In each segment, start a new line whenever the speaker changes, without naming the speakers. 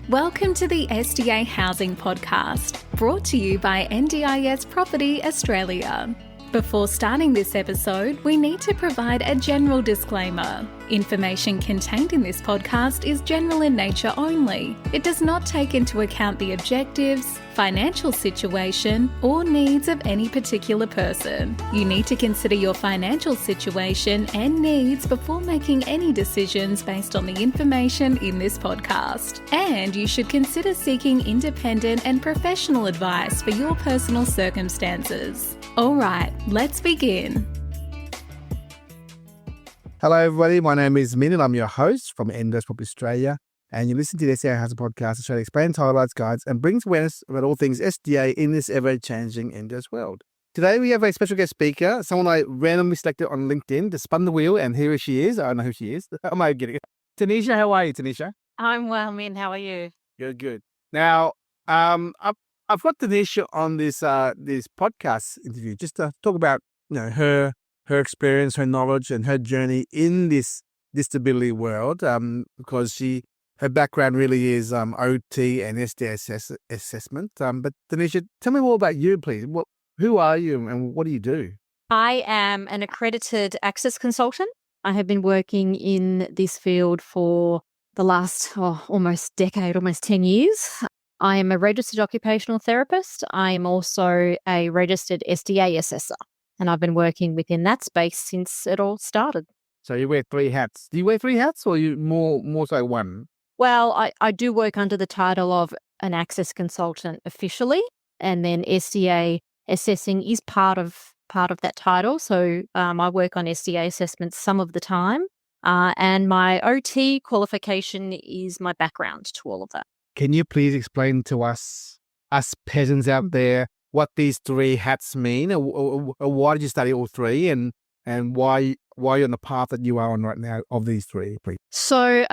Welcome to the SDA Housing Podcast, brought to you by NDIS Property Australia. Before starting this episode, we need to provide a general disclaimer. Information contained in this podcast is general in nature only. It does not take into account the objectives, financial situation, or needs of any particular person. You need to consider your financial situation and needs before making any decisions based on the information in this podcast. And you should consider seeking independent and professional advice for your personal circumstances. All right, let's begin.
Hello, everybody. My name is Minh, and I'm your host from NDIS Property Australia. And you listen to the SDA Housing Podcast, Australia explains, highlights, guides, and brings awareness about all things SDA in this ever-changing NDIS world. Today, we have a special guest speaker, someone I randomly selected on LinkedIn to spun the wheel, and here she is. I don't know who she is. How am I getting it? Tanisha, how are you, Tanisha?
I'm well, Minh. How are you?
Good. Now, I've got Tanisha on this podcast interview just to talk about her experience, her knowledge, and her journey in this disability world. Because her background really is OT and SDA assessment. But Tanisha, tell me more about you, please. Who are you and what do you do?
I am an accredited access consultant. I have been working in this field for the last almost decade, almost 10 years. I am a registered occupational therapist. I am also a registered SDA Assessor, and I've been working within that space since it all started.
So you wear three hats. Do you wear three hats or you more so one?
Well, I do work under the title of an access consultant officially, and then SDA assessing is part of that title. So I work on SDA assessments some of the time, and my OT qualification is my background to all of that.
Can you please explain to us peasants out there, what these three hats mean, or why did you study all three, and why you're on the path that you are on right now of these three, please?
So,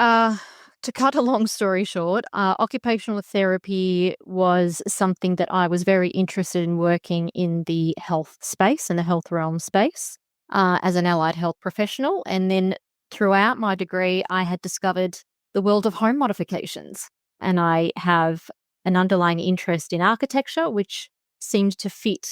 to cut a long story short, occupational therapy was something that I was very interested in working in the health space and the health realm space as an allied health professional. And then throughout my degree, I had discovered the world of home modifications. And I have an underlying interest in architecture, which seemed to fit,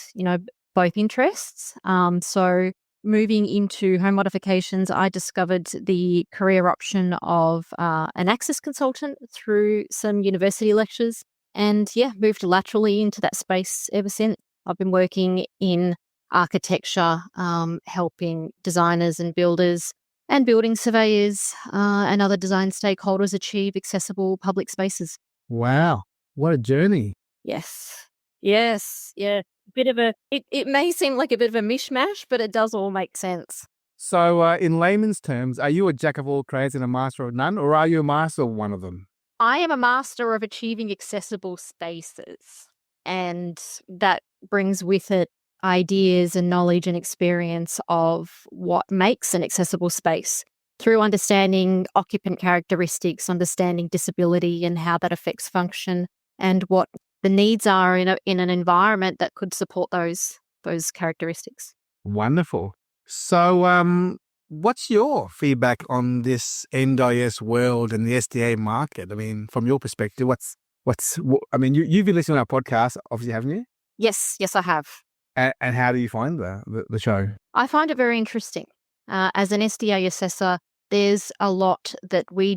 both interests. So moving into home modifications, I discovered the career option of an access consultant through some university lectures and, moved laterally into that space ever since. I've been working in architecture, helping designers and builders and building surveyors and other design stakeholders achieve accessible public spaces.
Wow, what a journey.
Yes. Yeah. It may seem like a bit of a mishmash, but it does all make sense.
So in layman's terms, are you a jack of all trades and a master of none, or are you a master of one of them?
I am a master of achieving accessible spaces, and that brings with it ideas and knowledge and experience of what makes an accessible space through understanding occupant characteristics, understanding disability and how that affects function, and what the needs are in an environment that could support those characteristics.
Wonderful. So what's your feedback on this NDIS world and the SDA market? I mean, from your perspective, you've been listening to our podcast, obviously, haven't you?
Yes, I have.
And how do you find the show?
I find it very interesting. As an SDA assessor, there's a lot that we're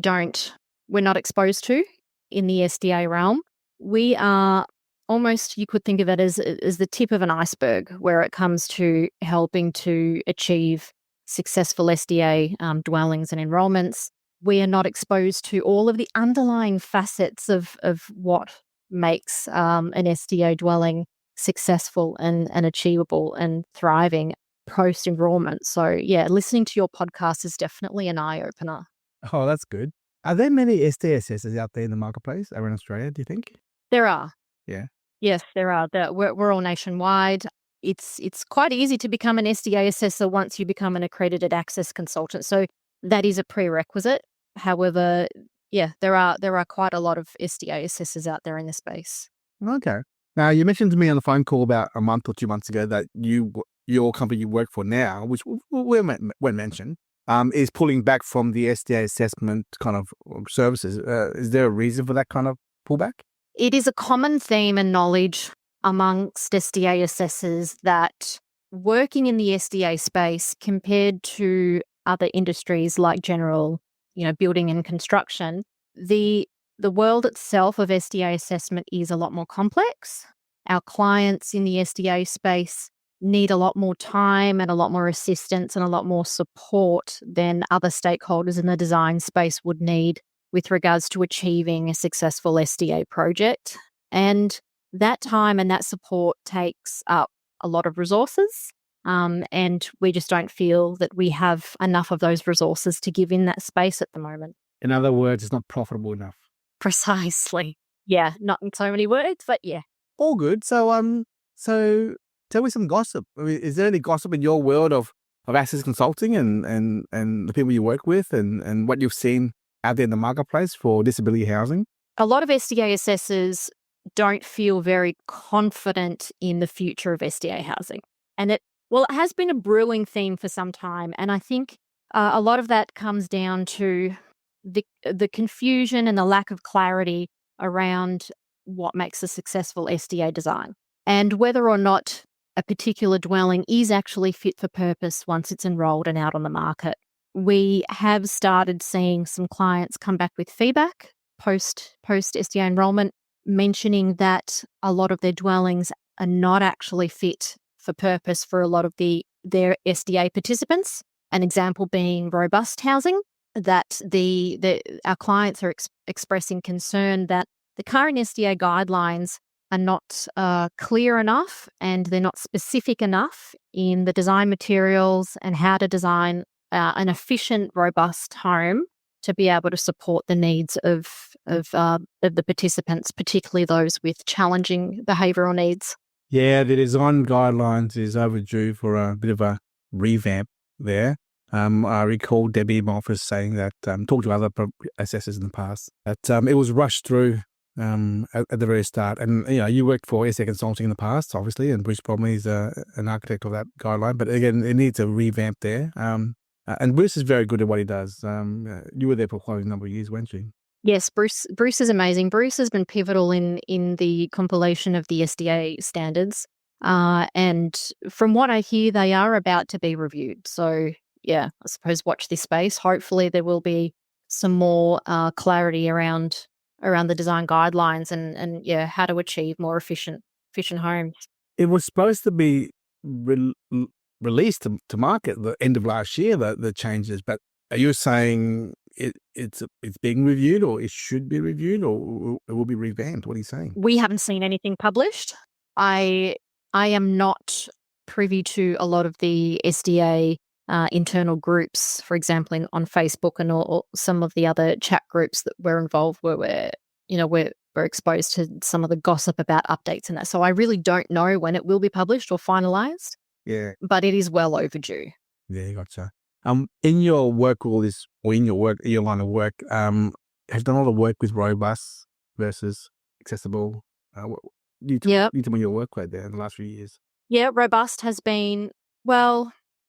not exposed to in the SDA realm. We are almost, you could think of it as the tip of an iceberg where it comes to helping to achieve successful SDA dwellings and enrolments. We are not exposed to all of the underlying facets of what makes an SDA dwelling successful and achievable and thriving post-enrollment. So, listening to your podcast is definitely an eye-opener.
Oh, that's good. Are there many SDA assessors out there in the marketplace around Australia, do you think?
There are.
Yeah.
Yes, there are. We're all nationwide. It's quite easy to become an SDA assessor once you become an accredited access consultant. So that is a prerequisite. However, there are quite a lot of SDA assessors out there in the space.
Okay. Now, you mentioned to me on the phone call about a month or 2 months ago that your company you work for now, which when mentioned, is pulling back from the SDA assessment kind of services. Is there a reason for that kind of pullback?
It is a common theme and knowledge amongst SDA assessors that working in the SDA space compared to other industries like general, building and construction, the world itself of SDA assessment is a lot more complex. Our clients in the SDA space need a lot more time and a lot more assistance and a lot more support than other stakeholders in the design space would need with regards to achieving a successful SDA project. And that time and that support takes up a lot of resources. And we just don't feel that we have enough of those resources to give in that space at the moment.
In other words, it's not profitable enough.
Precisely. Yeah, not in so many words, but yeah.
All good. So tell me some gossip. I mean, is there any gossip in your world of access consulting and the people you work with and what you've seen out there in the marketplace for disability housing?
A lot of SDA assessors don't feel very confident in the future of SDA housing. And it has been a brewing theme for some time. And I think a lot of that comes down to the confusion and the lack of clarity around what makes a successful SDA design and whether or not a particular dwelling is actually fit for purpose once it's enrolled and out on the market. We have started seeing some clients come back with feedback post SDA enrollment, mentioning that a lot of their dwellings are not actually fit for purpose for a lot of their SDA participants. An example being robust housing, that our clients are expressing concern that the current SDA guidelines are not clear enough and they're not specific enough in the design materials and how to design an efficient, robust home to be able to support the needs of the participants, particularly those with challenging behavioural needs.
Yeah, the design guidelines is overdue for a bit of a revamp there. I recall Debbie in my office saying that, talked to other assessors in the past, that it was rushed through at the very start. And, you worked for SDA Consulting in the past, obviously, and Bruce Bromley is an architect of that guideline. But again, it needs a revamp there. And Bruce is very good at what he does. You were there for quite a number of years, weren't you?
Yes, Bruce is amazing. Bruce has been pivotal in the compilation of the SDA standards. And from what I hear, they are about to be reviewed. So, yeah, I suppose watch this space. Hopefully there will be some more clarity around the design guidelines and how to achieve more efficient homes.
It was supposed to be released to market the end of last year, the changes, but are you saying it's being reviewed, or it should be reviewed, or it will be revamped? What are you saying?
We haven't seen anything published. I am not privy to a lot of the SDA internal groups, for example, on Facebook and all some of the other chat groups that we're involved where we're exposed to some of the gossip about updates and that. So I really don't know when it will be published or finalised.
Yeah.
But it is well overdue.
Yeah, gotcha. In your work, in your line of work, have you done a lot of work with robust versus accessible? You tell me your work right there in the last few years.
Yeah, robust has been,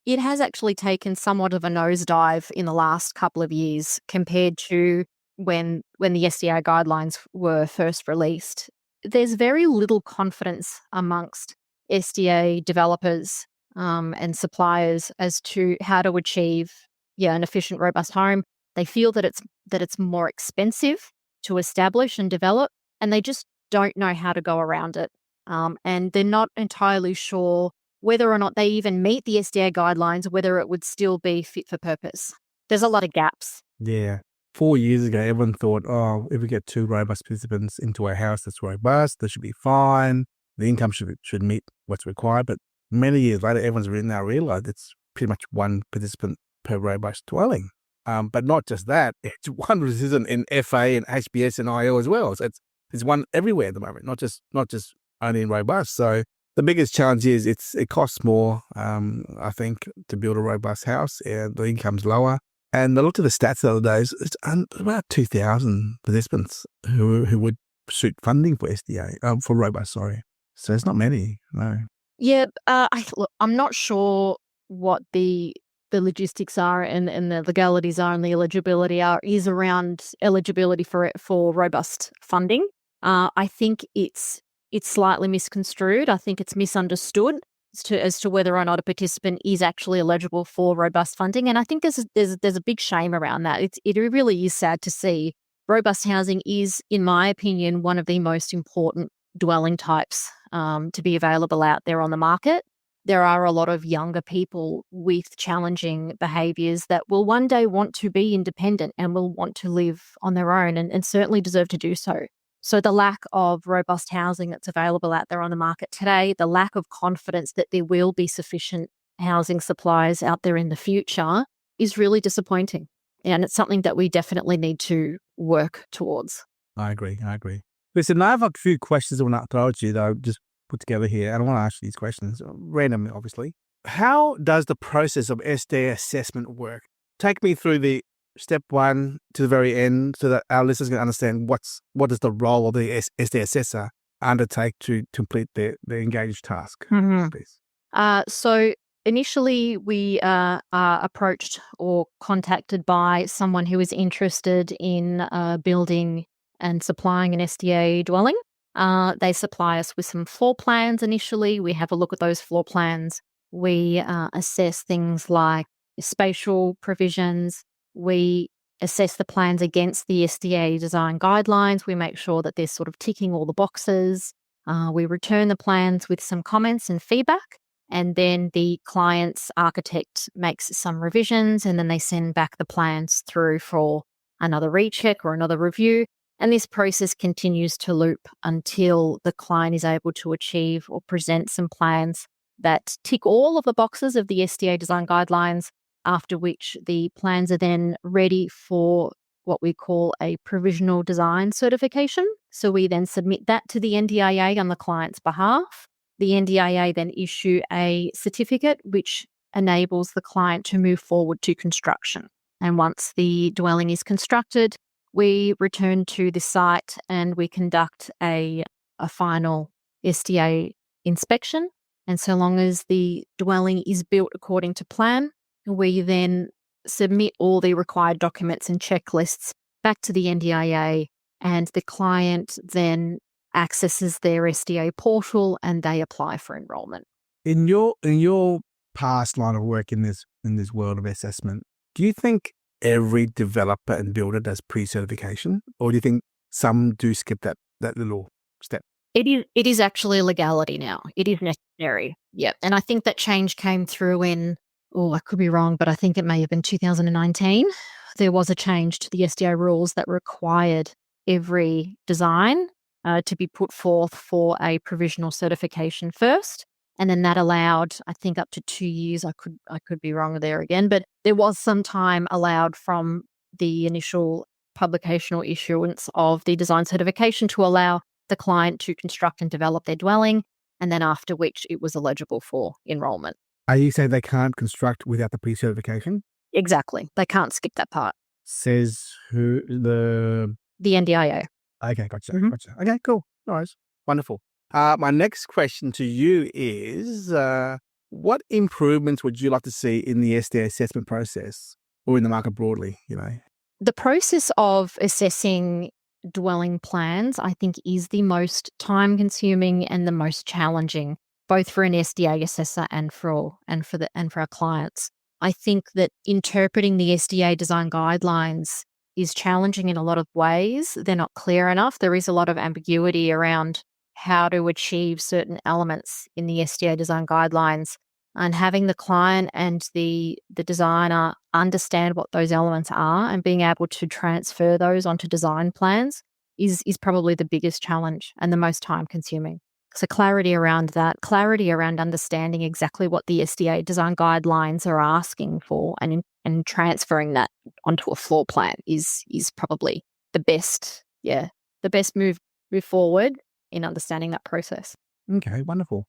it has actually taken somewhat of a nosedive in the last couple of years compared to when the SDA guidelines were first released. There's very little confidence amongst SDA developers and suppliers as to how to achieve an efficient, robust home. They feel that it's more expensive to establish and develop, and they just don't know how to go around it. And they're not entirely sure whether or not they even meet the SDA guidelines, whether it would still be fit for purpose. There's a lot of gaps.
Yeah. 4 years ago, everyone thought, if we get 2 robust participants into a house that's robust, that should be fine. The income should meet what's required. But many years later, everyone's now realised it's pretty much 1 participant per robust dwelling. But not just that, it's 1 participant in FA and HBS and IL as well. So it's 1 everywhere at the moment, not just only in robust. So the biggest challenge is it costs more, I think, to build a robust house, and the income's lower. And I looked at the stats the other day, it's about 2,000 participants who would suit funding for SDA, for robust, sorry. So it's not many, no.
Yeah, I'm not sure what the logistics are and the legalities are and the eligibility is around eligibility for robust funding. I think it's slightly misconstrued. I think it's misunderstood as to whether or not a participant is actually eligible for robust funding. And I think there's a big shame around that. It really is sad to see. Robust housing is, in my opinion, one of the most important dwelling types to be available out there on the market. There are a lot of younger people with challenging behaviours that will one day want to be independent and will want to live on their own and certainly deserve to do so. So the lack of robust housing that's available out there on the market today, the lack of confidence that there will be sufficient housing supplies out there in the future is really disappointing. And it's something that we definitely need to work towards.
I agree. Listen, I have a few questions I want to throw at you that I just put together here. And I want to ask you these questions randomly, obviously. How does the process of SDA assessment work? Take me through the step one to the very end so that our listeners can understand what is the role of the SDA Assessor undertake to complete the engaged task, please.
So initially we are approached or contacted by someone who is interested in building and supplying an SDA dwelling. They supply us with some floor plans initially. We have a look at those floor plans. We assess things like spatial provisions. We assess the plans against the SDA design guidelines. We make sure that they're sort of ticking all the boxes. We return the plans with some comments and feedback, and then the client's architect makes some revisions, and then they send back the plans through for another recheck or another review. And this process continues to loop until the client is able to achieve or present some plans that tick all of the boxes of the SDA design guidelines, after which the plans are then ready for what we call a provisional design certification. So we then submit that to the NDIA on the client's behalf. The NDIA then issue a certificate which enables the client to move forward to construction. And once the dwelling is constructed, we return to the site and we conduct a final SDA inspection. And so long as the dwelling is built according to plan, we then submit all the required documents and checklists back to the NDIA, and the client then accesses their SDA portal and they apply for enrolment.
In your past line of work in this world of assessment, do you think every developer and builder does pre-certification, or do you think some do skip that little step?
It is actually a legality now. It is necessary. Yeah. And I think that change came through in, I could be wrong, but I think it may have been 2019. There was a change to the SDA rules that required every design to be put forth for a provisional certification first. And then that allowed, I think, up to 2 years. I could be wrong there again, but there was some time allowed from the initial publication or issuance of the design certification to allow the client to construct and develop their dwelling, and then after which it was eligible for enrolment.
Are you saying they can't construct without the pre-certification?
Exactly. They can't skip that part.
Says who? The
NDIA.
Okay, gotcha. Okay, cool. All right. Wonderful. My next question to you is, what improvements would you like to see in the SDA assessment process or in the market broadly,
The process of assessing dwelling plans, I think, is the most time-consuming and the most challenging, both for an SDA assessor and for our clients. I think that interpreting the SDA design guidelines is challenging in a lot of ways. They're not clear enough. There is a lot of ambiguity around how to achieve certain elements in the SDA design guidelines, and having the client and the designer understand what those elements are and being able to transfer those onto design plans is probably the biggest challenge and the most time consuming. So clarity around that, clarity around understanding exactly what the SDA design guidelines are asking for and transferring that onto a floor plan is probably the best move forward in understanding that process.
Okay, wonderful.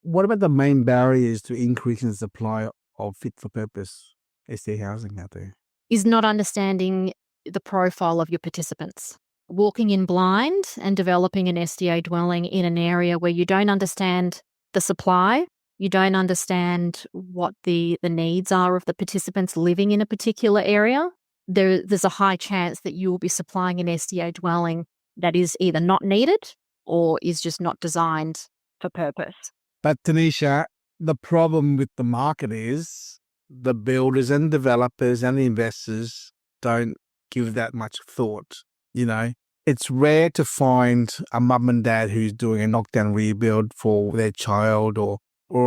What about the main barriers to increasing the supply of fit-for-purpose SDA housing out there?
Is not understanding the profile of your participants. Walking in blind and developing an SDA dwelling in an area where you don't understand the supply, you don't understand what the needs are of the participants living in a particular area, there's a high chance that you will be supplying an SDA dwelling that is either not needed or is just not designed for purpose.
But Tanisha, the problem with the market is the builders and developers and the investors don't give that much thought. You know, it's rare to find a mum and dad who's doing a knockdown rebuild for their child or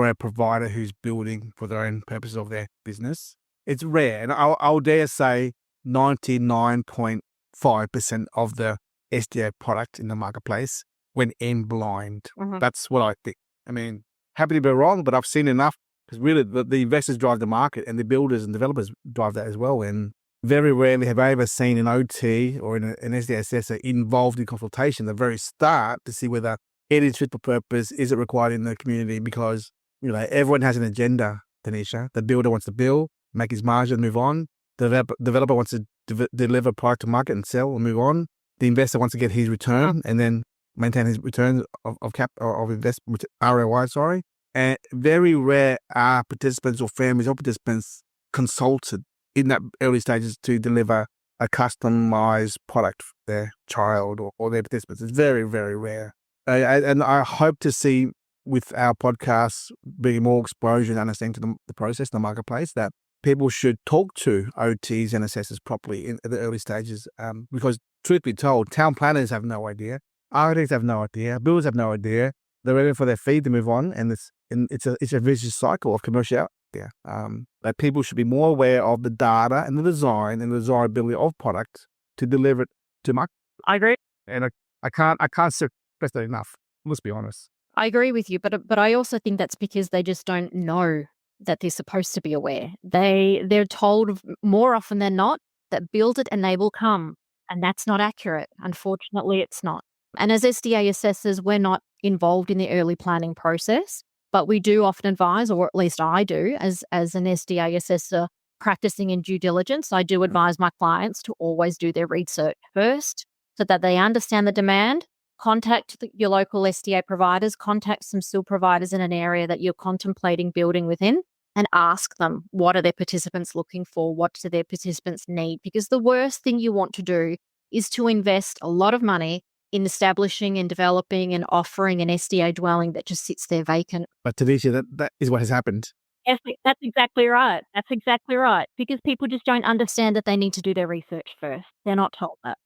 a provider who's building for their own purposes of their business. It's rare. And I'll dare say 99.5% of the SDA product in the marketplace went in blind. That's what I think. I mean, happy to be wrong, but I've seen enough because really the investors drive the market and the builders and developers drive that as well. And very rarely have I ever seen an OT or an SDA assessor involved in consultation at the very start to see whether it is fit for purpose, is it required in the community, because everyone has an agenda, Tanisha. The builder wants to build, make his margin, move on. The developer wants to deliver product to market and sell and move on. The investor wants to get his return and then maintain his return of investment, ROI, sorry. And very rare are participants or families or participants consulted in that early stages to deliver a customized product for their child or their participants. It's very, very rare. And I hope to see with our podcast being more exposure and understanding to the process in the marketplace that people should talk to OTs and assessors properly in the early stages, because truth be told, town planners have no idea, architects have no idea, builders have no idea. They're waiting for their fee to move on, and it's a vicious cycle of commercial. That people should be more aware of the data and the design and the desirability of products to deliver it to market.
I agree.
And I can't stress that enough. Let's be honest.
I agree with you, but I also think that's because they just don't know that they're supposed to be aware. They're told more often than not that build it and they will come, and that's not accurate. Unfortunately, it's not. And as SDA assessors, we're not involved in the early planning process, but we do often advise, or at least I do, as an SDA assessor practicing in due diligence, I do advise my clients to always do their research first so that they understand the demand. Contact your local SDA providers, contact some still providers in an area that you're contemplating building within, and ask them, what are their participants looking for? What do their participants need? Because the worst thing you want to do is to invest a lot of money in establishing and developing and offering an SDA dwelling that just sits there vacant.
But Tanisha, that is what has happened.
Yes, that's exactly right. That's exactly right. Because people just don't understand that they need to do their research first. They're not told that.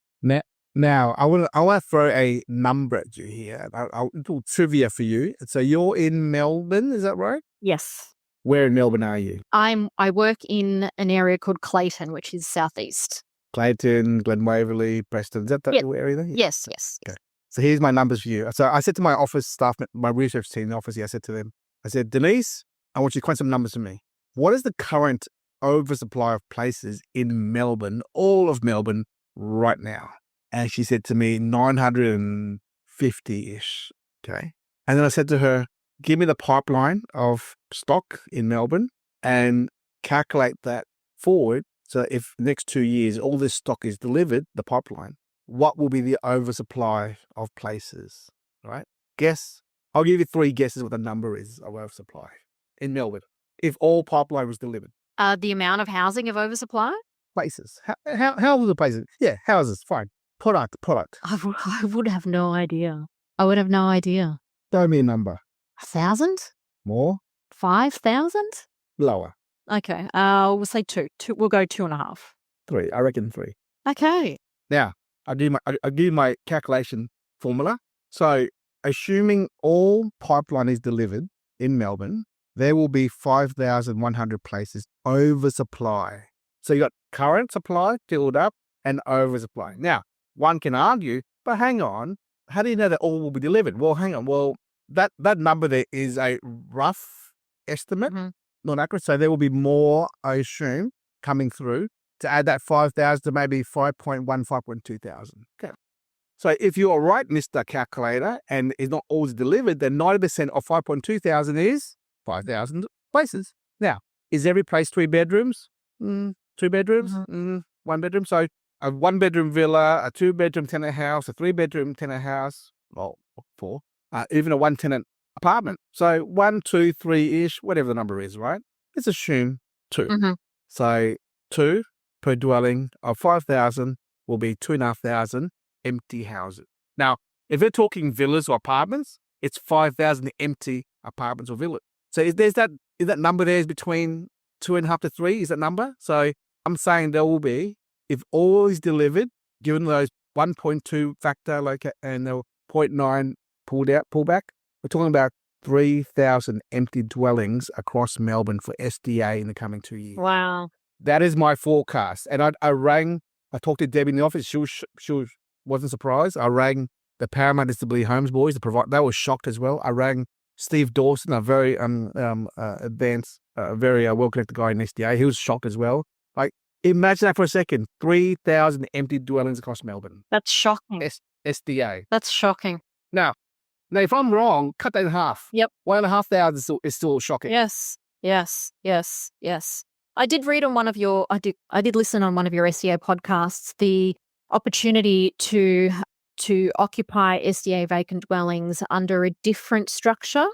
Now I want to throw a number at you here. A little trivia for you. So you're in Melbourne, is that right?
Yes.
Where in Melbourne are you?
I work in an area called Clayton, which is southeast.
Clayton, Glen Waverley, Preston. Is that the area there?
Yes.
Okay. So here's my numbers for you. So I said to my office staff, my research team in the office, I said to them, I said, Denise, I want you to crunch some numbers for me. What is the current oversupply of places in Melbourne, all of Melbourne, right now? And she said to me, 950-ish. Okay. And then I said to her, give me the pipeline of stock in Melbourne and calculate that forward. So if the next 2 years, all this stock is delivered, the pipeline, what will be the oversupply of places, right? Guess. I'll give you 3 guesses what the number is of oversupply in Melbourne if all pipeline was delivered.
The amount of housing of oversupply?
Places. How are the places? Yeah, houses, fine. Product.
I would have no idea. I would have no idea.
Show me a number.
1,000?
More?
5,000?
Lower.
Okay. We'll say 2. We'll go 2.5.
3. I reckon 3.
Okay.
Now, I'll give you my calculation formula. So, assuming all pipeline is delivered in Melbourne, there will be 5,100 places oversupply. So you got current supply filled up and oversupply. Now, one can argue, but hang on, how do you know that all will be delivered? Well, hang on. Well, that number there is a rough estimate, not accurate. So there will be more, I assume, coming through to add that 5,000 to maybe 5.1, 5.2 thousand. Okay. So if you're right, Mr. Calculator, and it's not always delivered, then 90% of 5.2 thousand is 5,000 places. Now, is every place 3 bedrooms? 2 bedrooms? 1 bedroom. So a 1-bedroom villa, a 2-bedroom tenant house, a 3-bedroom tenant house, well, 4, even a 1-tenant apartment. So 1, 2, 3-ish, whatever the number is, right? Let's assume 2. So 2 per dwelling of 5,000 will be 2,500 empty houses. Now, if we're talking villas or apartments, it's 5,000 empty apartments or villas. So is that number there is between 2.5 to 3? Is that number? So I'm saying there will be, if all is delivered, given those 1.2 factor and the 0.9 pullback, we're talking about 3,000 empty dwellings across Melbourne for SDA in the coming 2 years.
Wow.
That is my forecast. And I talked to Debbie in the office. She wasn't surprised. I rang the Paramount Disability Homes boys. They were shocked as well. I rang Steve Dawson, a very advanced, very well-connected guy in SDA. He was shocked as well. Like, imagine that for a second. 3,000 empty dwellings across Melbourne.
That's shocking.
SDA.
That's shocking.
Now, if I'm wrong, cut that in half.
Yep.
1,500 is still shocking.
Yes. I did read on I did listen on one of your SDA podcasts, the opportunity to occupy SDA vacant dwellings under a different structure,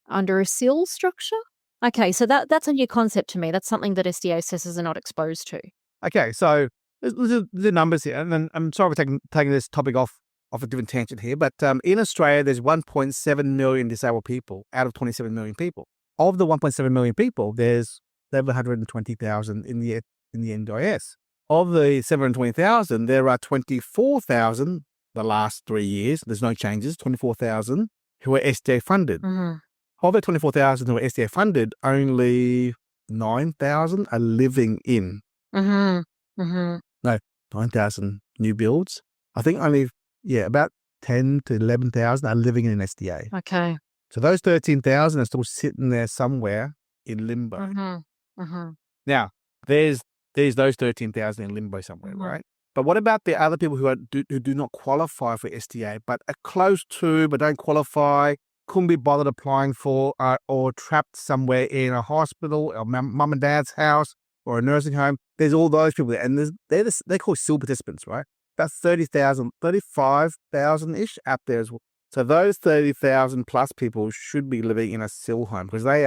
under a SIL structure. Okay, so that's a new concept to me. That's something that SDA assessors are not exposed to.
Okay, so the numbers here, and then I'm sorry for taking this topic off a different tangent here, but in Australia, there's 1.7 million disabled people out of 27 million people. Of the 1.7 million people, there's 720,000 in the NDIS. Of the 720,000, there are 24,000 the last 3 years. There's no changes. 24,000 who are SDA funded.
Mm-hmm.
Of the 24,000 who are SDA funded, only 9,000 are living in.
Mm-hmm. Mm-hmm.
No, 9,000 new builds. I think only about 10 to 11,000 are living in an SDA.
Okay.
So those 13,000 are still sitting there somewhere in limbo.
Mm-hmm. Mm-hmm.
Now, there's those 13,000 in limbo somewhere,
Mm-hmm.
right? But what about the other people who do not qualify for SDA, but are close to, but don't qualify, couldn't be bothered applying for, or trapped somewhere in a hospital, or mum and dad's house, or a nursing home? There's all those people there, and they're called SIL participants, right? That's 30,000, 35,000-ish out there as well. So those 30,000 plus people should be living in a SIL home because they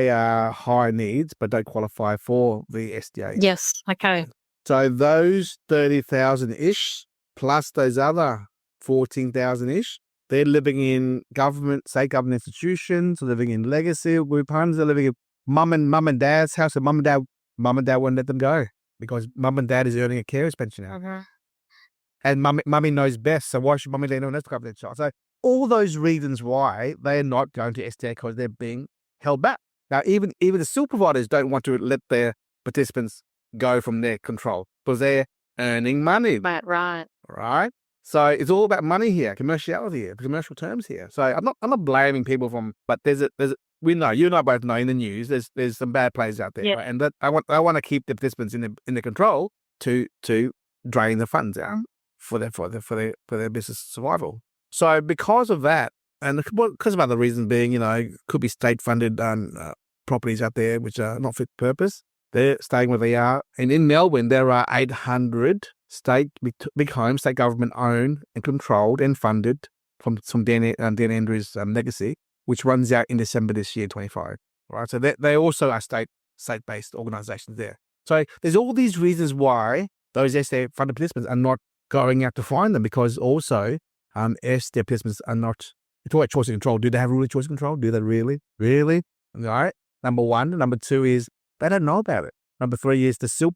are high needs but don't qualify for the SDA.
Yes. Okay.
So those 30,000-ish plus those other 14,000-ish, they're living in state government institutions, living in legacy group homes, they're living in mum and dad's house, and mum and dad won't let them go because mum and dad is earning a carer's pension now.
Mm-hmm.
And mummy knows best, so why should mummy let anyone else look after their child? So all those reasons why they are not going to SDA because they're being held back. Now, even the SIL providers don't want to let their participants go from their control because they're earning money.
Right.
So it's all about money here, commerciality here, commercial terms here. So I'm not blaming people but we know, you and I both know in the news there's some bad players out there, right? And that I want to keep the participants in the control to drain the funds out for their business survival. So because of that, and because of other reasons being, could be state funded properties out there which are not fit for purpose, they're staying where they are. And in Melbourne, there are 800 big homes, state government owned and controlled and funded from Dan Andrews' legacy, which runs out in December this year, 25. Right, so they also are state-based organisations there. So there's all these reasons why those SDA funded participants are not going out to find them, because also SDA participants are not. It's all about choice and control. Do they have really choice and control? Do they really? All right. Number one. Number two is they don't know about it. Number three is the SIL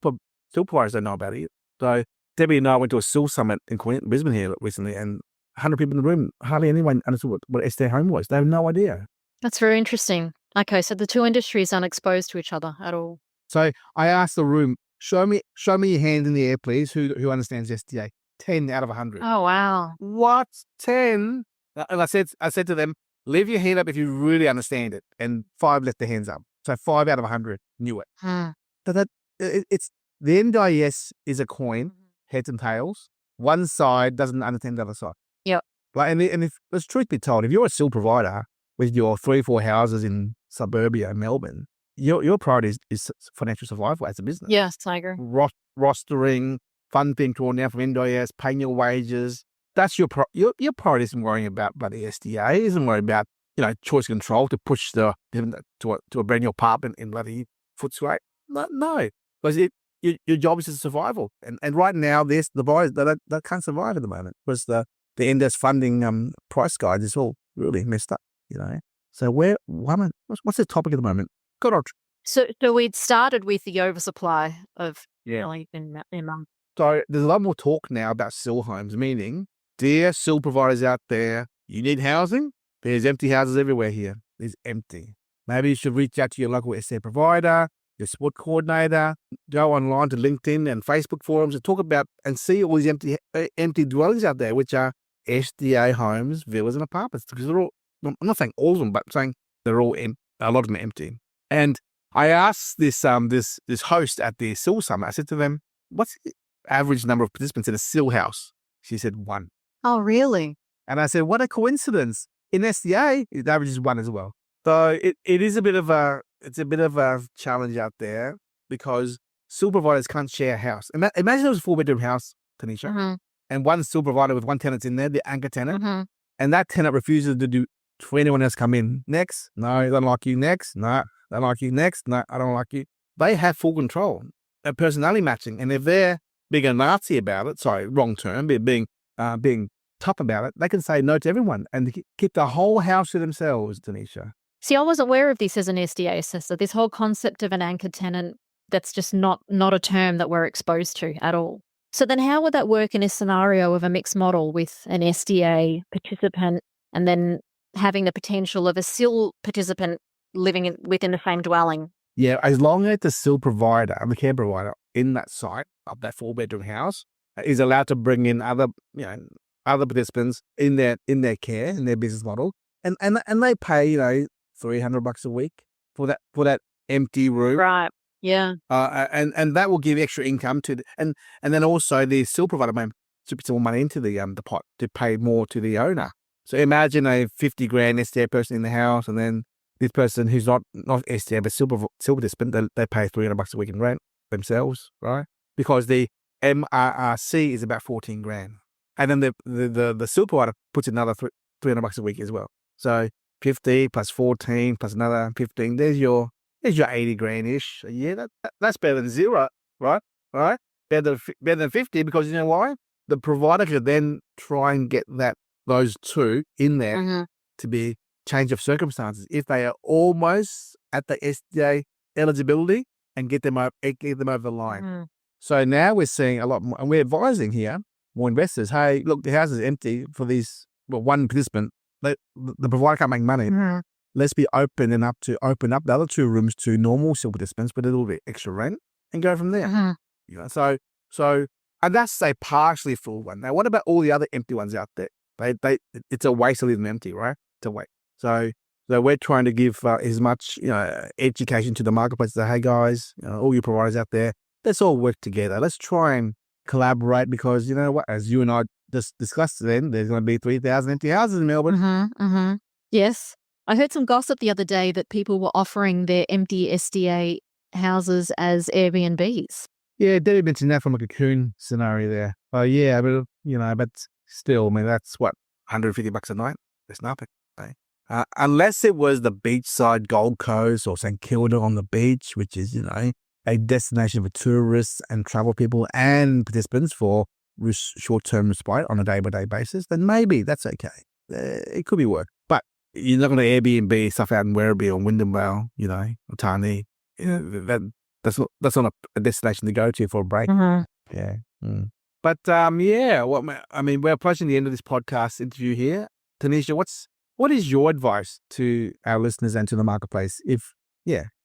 providers don't know about it. So Debbie and I went to a SIL summit in Brisbane here recently, and 100 people in the room, hardly anyone understood what SDA home was. They have no idea.
That's very interesting. Okay, so the two industries aren't exposed to each other at all.
So I asked the room, show me your hand in the air, please, who understands SDA. 10 out of 100.
Oh, wow.
What? 10? And I said to them, leave your hand up if you really understand it. And 5 left their hands up. So 5 out of 100 knew it. So it's the NDIS is a coin, heads and tails. One side doesn't understand the other side.
Yep.
And if let's truth be told, if you're a SIL provider with your 3-4 houses in suburbia Melbourne, your priority is financial survival as a business.
Yes, I agree.
Rostering, fund being drawn out from NDIS, paying your wages. That's your priority isn't worrying about the SDA, isn't worrying about choice control to push to a brand new apartment in bloody Footscray. No, because your job is survival, and right now the buyers they can't survive at the moment because the the NDIS funding price guide is all really messed up, So what's the topic at the moment? Good on.
So we'd started with the oversupply of dwellings in Mum.
So there's a lot more talk now about SIL homes, meaning, dear SIL providers out there, you need housing? There's empty houses everywhere here. There's empty. Maybe you should reach out to your local SDA provider, your support coordinator, go online to LinkedIn and Facebook forums and talk about and see all these empty dwellings out there, which are SDA homes, villas and apartments. Because they're all, I'm not saying all of them, but I'm saying they're all a lot of them are empty. And I asked this host at the SIL summit, I said to them, what's the average number of participants in a SIL house? She said 1.
Oh, really?
And I said, what a coincidence. In SDA, the average is 1 as well. So it is a bit of a challenge out there because SIL providers can't share a house. Imagine it was a 4-bedroom house, Tanisha, and one SIL provider with one tenant in there, the anchor tenant, and that tenant refuses to do for anyone else come in. Next, no, I don't like you. Next, no, I don't like you. Next, no, I don't like you. They have full control of personality matching, and if they're being a Nazi about it, sorry, wrong term, being tough about it, they can say no to everyone and keep the whole house to themselves, Tanisha.
See, I wasn't aware of this as an SDA assessor. This whole concept of an anchor tenant, that's just not a term that we're exposed to at all. So then how would that work in a scenario of a mixed model with an SDA participant and then having the potential of a SIL participant living within the same dwelling?
Yeah, as long as the SIL provider, the care provider in that site of that 4-bedroom house is allowed to bring in other participants in their care, in their business model, and they pay $300 a week for that empty room,
right? Yeah,
and that will give extra income to and then also the SIL provider may put some more money into the pot to pay more to the owner. So imagine a $50,000 SDA person in the house, and then this person who's not SDA but SIL participant, they pay $300 a week in rent themselves, right? Because the MRRC is about $14,000. And then the SIL provider puts another $300 a week as well. So 50 plus 14 plus another 15. There's your $80,000-ish a year. That's better than zero, right? Right? Better than 50 because you know why? The provider could then try and get those two in there to be change of circumstances if they are almost at the SDA eligibility and get them over the line. So now we're seeing a lot more, and we're advising here more investors. Hey, look, the house is empty for one participant. The provider can't make money. Let's be open enough to open up the other 2 rooms to normal SIL participants with a little bit extra rent and go from there. So and that's a partially full one. Now, what about all the other empty ones out there? It's a waste to leave them empty, right? It's a waste. So we're trying to give as much education to the marketplace. Say, hey guys, all you providers out there, let's all work together. Let's try and collaborate because you know what? As you and I just discussed, then there's going to be 3,000 empty houses in Melbourne.
Yes, I heard some gossip the other day that people were offering their empty SDA houses as Airbnbs.
Yeah, Debbie mentioned that from a cocoon scenario there. Oh yeah, but still, I mean, that's what $150 a night. There's nothing. Right? Unless it was the beachside Gold Coast or St Kilda on the beach, which is a destination for tourists and travel people and participants for short-term respite on a day-by-day basis, then maybe that's okay. It could be work. But you're not going to Airbnb stuff out in Werribee or Wyndham Vale, or Tarnee. That's not a destination to go to for a break. Yeah. But we're approaching the end of this podcast interview here. Tanisha, what is your advice to our listeners and to the marketplace?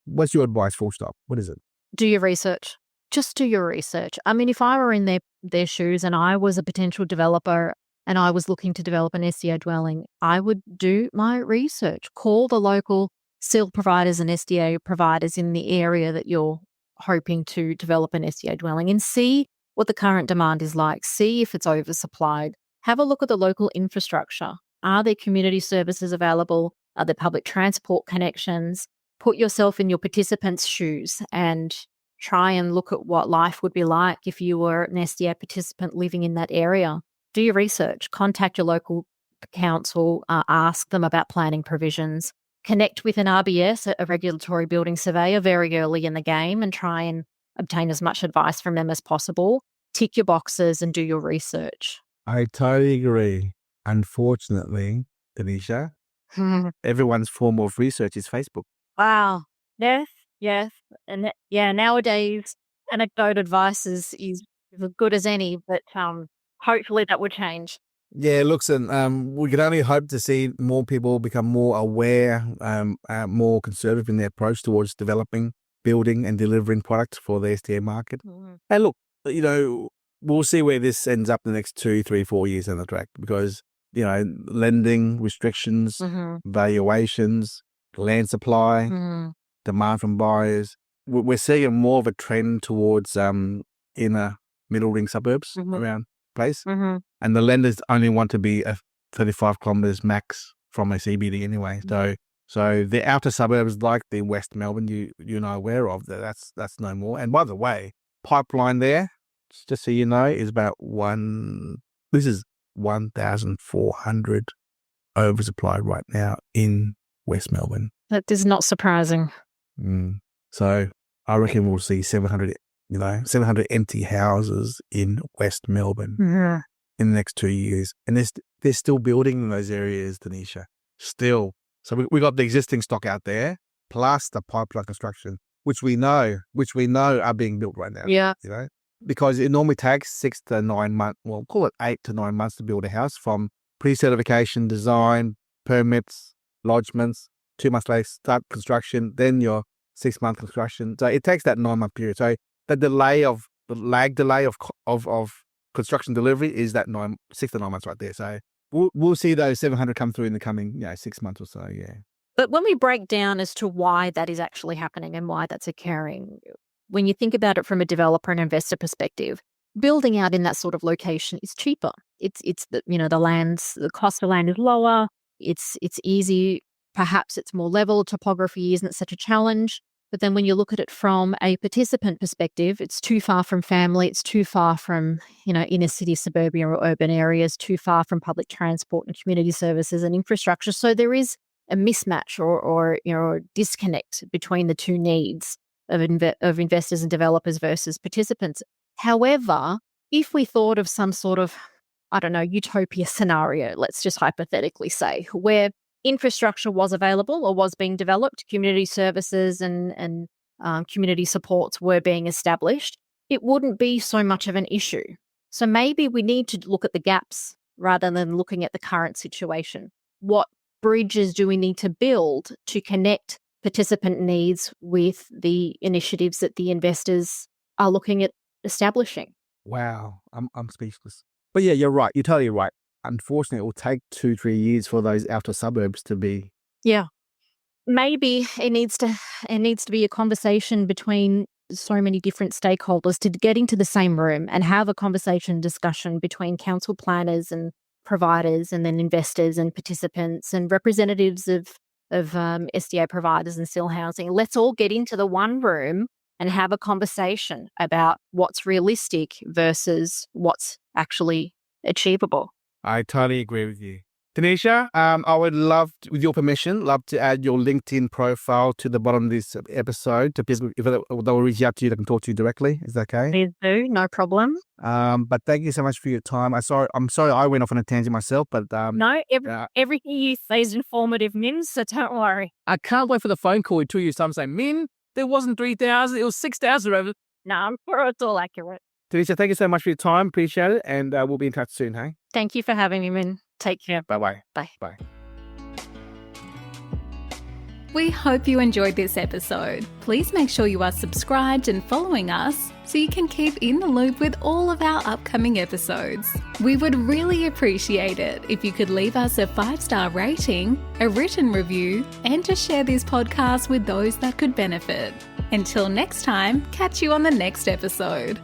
What's your advice, full stop? What is it?
Do your research. Just do your research. I mean, if I were in their shoes and I was a potential developer and I was looking to develop an SDA dwelling, I would do my research. Call the local SIL providers and SDA providers in the area that you're hoping to develop an SDA dwelling and see what the current demand is like. See if it's oversupplied. Have a look at the local infrastructure. Are there community services available? Are there public transport connections? Put yourself in your participants' shoes and try and look at what life would be like if you were an SDA participant living in that area. Do your research. Contact your local council. Ask them about planning provisions. Connect with an RBS, a regulatory building surveyor, very early in the game and try and obtain as much advice from them as possible. Tick your boxes and do your research.
I totally agree. Unfortunately, Tanisha, everyone's form of research is Facebook.
Wow. Yes. And nowadays, anecdote advice is as good as any, but hopefully that will change.
Yeah, looks, and we can only hope to see more people become more aware, more conservative in their approach towards developing, building, and delivering products for the SDA market. And look, we'll see where this ends up in the next 2, 3, 4 years on the track, because lending restrictions, valuations, land supply, demand from buyers. We're seeing more of a trend towards inner middle ring suburbs around place. And the lenders only want to be 35 kilometres max from a CBD anyway. So the outer suburbs like the West Melbourne, you're not aware of, that's no more. And by the way, pipeline there, just so you know, is about 1,400 oversupplied right now in West Melbourne.
That is not surprising.
So I reckon we'll see 700 empty houses in West Melbourne in the next 2 years. And they're still building in those areas, Tanisha. Still. So we got the existing stock out there, plus the pipeline construction, which we know are being built right now.
Yeah.
Because it normally takes 6 to 9 months, well, call it 8 to 9 months to build a house, from pre-certification, design, permits, lodgements. 2 months later, start construction, then your 6-month construction. So it takes that 9-month period. So the lag delay of construction delivery is that 6 to 9 months right there. So we'll see those 700 come through in the coming 6 months or so. Yeah.
But when we break down as to why that is actually happening and why that's occurring, when you think about it from a developer and investor perspective, building out in that sort of location is cheaper. It's the cost of land is lower. It's easy. Perhaps it's more level. Topography isn't such a challenge. But then when you look at it from a participant perspective, it's too far from family. It's too far from, inner city, suburban or urban areas, too far from public transport and community services and infrastructure. So there is a mismatch or disconnect between the two needs of investors and developers versus participants. However, if we thought of some sort of, utopia scenario, let's just hypothetically say, where infrastructure was available or was being developed, community services and community supports were being established, it wouldn't be so much of an issue. So maybe we need to look at the gaps rather than looking at the current situation. What bridges do we need to build to connect participant needs with the initiatives that the investors are looking at establishing?
Wow, I'm speechless. But yeah, you're right. You're totally right. Unfortunately, it will take 2-3 years for those outer suburbs to be.
Yeah. Maybe it needs to be a conversation between so many different stakeholders to get into the same room and have a discussion between council planners and providers, and then investors and participants and representatives of SDA providers and still housing. Let's all get into the one room and have a conversation about what's realistic versus what's actually achievable.
I totally agree with you. Tanisha, I would love, with your permission, to add your LinkedIn profile to the bottom of this episode. To people, if they'll reach out to you, they can talk to you directly. Is that okay?
Please do, no problem.
But thank you so much for your time. I'm sorry I went off on a tangent myself, but
no, everything you say is informative, Minh, so don't worry.
I can't wait for the phone call in 2 years' time saying, Minh, there wasn't 3,000, it was 6,000 over.
No, I'm sure it's all accurate.
Tanisha, thank you so much for your time. Appreciate it. And we'll be in touch soon, hey?
Thank you for having me, Minh. Take care.
Bye-bye.
Bye.
Bye.
We hope you enjoyed this episode. Please make sure you are subscribed and following us so you can keep in the loop with all of our upcoming episodes. We would really appreciate it if you could leave us a 5-star rating, a written review, and to share this podcast with those that could benefit. Until next time, catch you on the next episode.